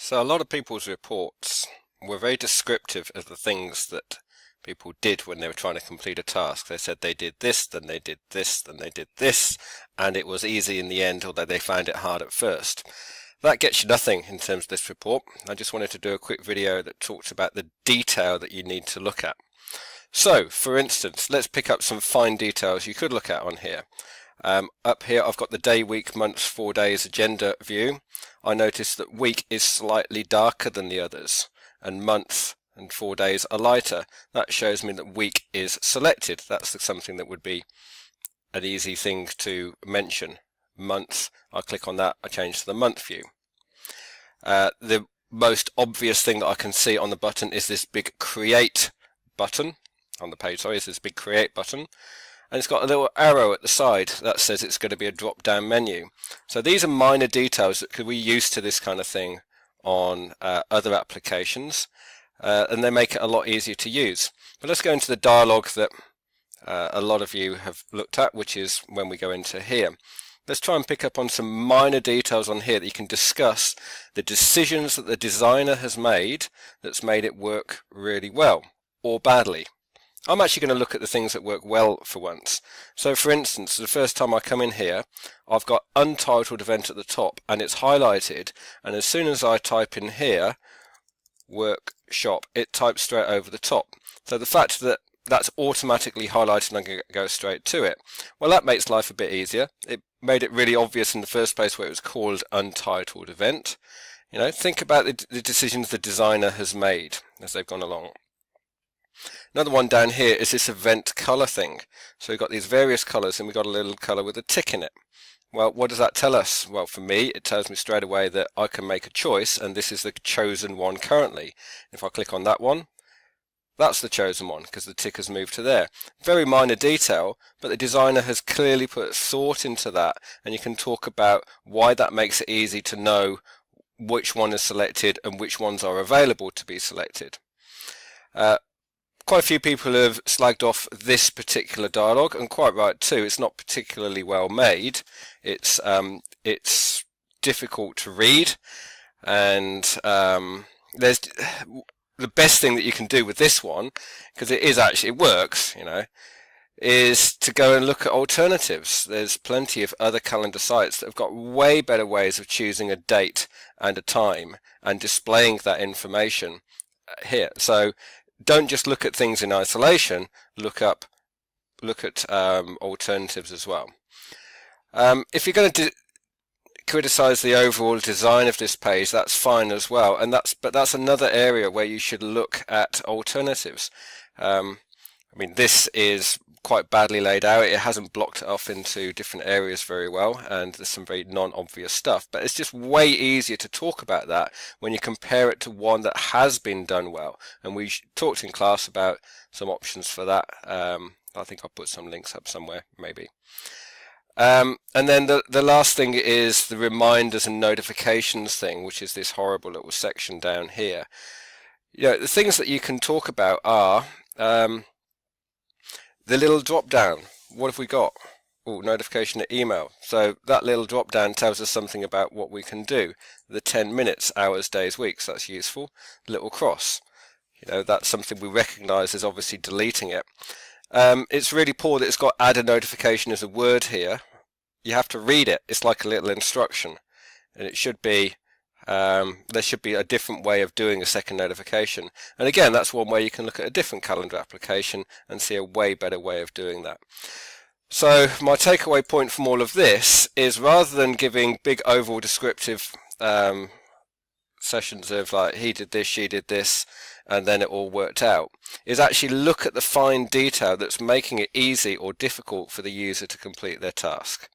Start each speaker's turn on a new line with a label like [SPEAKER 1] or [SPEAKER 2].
[SPEAKER 1] So a lot of people's reports were very descriptive of the things that people did when they were trying to complete a task. They said they did this, then they did this, then they did this, and it was easy in the end, although they found it hard at first. That gets you nothing in terms of this report. I just wanted to do a quick video that talks about the detail that you need to look at. So, for instance, let's pick up some fine details you could look at on here. Up here I've got the day, week, months, 4 days agenda view. I notice that week is slightly darker than the others, and month and 4 days are lighter. That shows me that week is selected. That's something that would be an easy thing to mention. Month, I click on that, I change to the month view. The most obvious thing that I can see on the button is this big create button on the page, is this big create button, and it's got a little arrow at the side that says it's going to be a drop down menu. So these are minor details that could be used to this kind of thing on other applications, and they make it a lot easier to use. But let's go into the dialogue that a lot of you have looked at, which is when we go into here. Let's try and pick up on some minor details on here that you can discuss the decisions that the designer has made that's made it work really well or badly. I'm actually going to look at the things that work well for once. So for instance, the first time I come in here, I've got untitled event at the top and it's highlighted, and as soon as I type in here workshop, it types straight over the top. So the fact that that's automatically highlighted and I can go straight to it, well, that makes life a bit easier. It made it really obvious in the first place where it was called untitled event. You know, think about the decisions the designer has made as they've gone along. Another one down here is this event color thing. So we've got these various colors and we've got a little color with a tick in it. Well, what does that tell us? Well, for me, it tells me straight away that I can make a choice, and this is the chosen one currently. If I click on that one, that's the chosen one because the tick has moved to there. Very minor detail, but the designer has clearly put thought into that, and you can talk about why that makes it easy to know which one is selected and which ones are available to be selected. Quite a few people have slagged off this particular dialogue, and quite right too. It's not particularly well made. It's difficult to read, and there's the best thing that you can do with this one, because it works, you know, is to go and look at alternatives. There's plenty of other calendar sites that have got way better ways of choosing a date and a time and displaying that information here. So don't just look at things in isolation, look at alternatives as well. If you're going to criticize the overall design of this page, that's fine as well, but that's another area where you should look at alternatives. I mean, this is quite badly laid out. It hasn't blocked it off into different areas very well, and there's some very non-obvious stuff, but it's just way easier to talk about that when you compare it to one that has been done well. And we talked in class about some options for that. I think I'll put some links up somewhere maybe. And then the last thing is the reminders and notifications thing, which is this horrible little section down here. You know, the things that you can talk about are the little drop down. What have we got? Oh, notification to email. So that little drop down tells us something about what we can do. The 10 minutes, hours, days, weeks, that's useful. Little cross. You know, that's something we recognize as obviously deleting it. It's really poor that it's got add a notification as a word here. You have to read it. It's like a little instruction, and it should be there should be a different way of doing a second notification. And again, that's one way you can look at a different calendar application and see a way better way of doing that. So my takeaway point from all of this is, rather than giving big overall descriptive sessions of like he did this, she did this, and then it all worked out, is actually look at the fine detail that's making it easy or difficult for the user to complete their task.